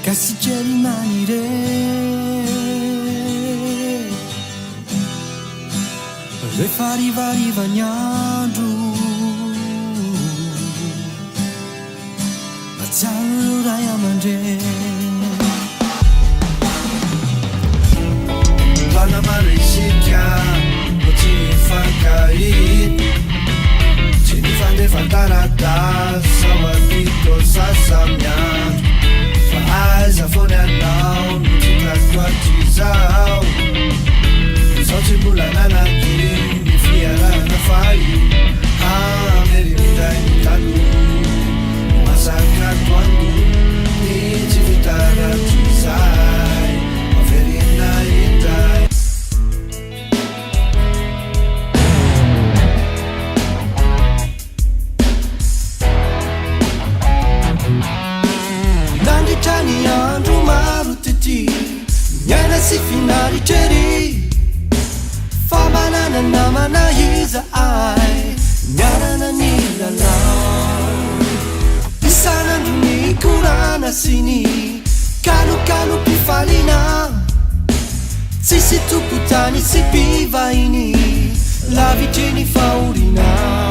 Kasichelimanire Refariva nyandro Matsarurai amandre Vala marisika Motifakai Tinifande fantarata Sawadito sasamnya Faz a folha não te traz quatizal Só te pula na latim Me fiará na faia A merimida em cadu Massacra quando Me te vitara tizai A verina e dai Chani andro maro titi Nyana si finari cheri Fa banana namana hiza ai Nyana na nila lao Isana ni kurana sini Kalu pifalina Sisi tu putani si piva ini La vicini faurina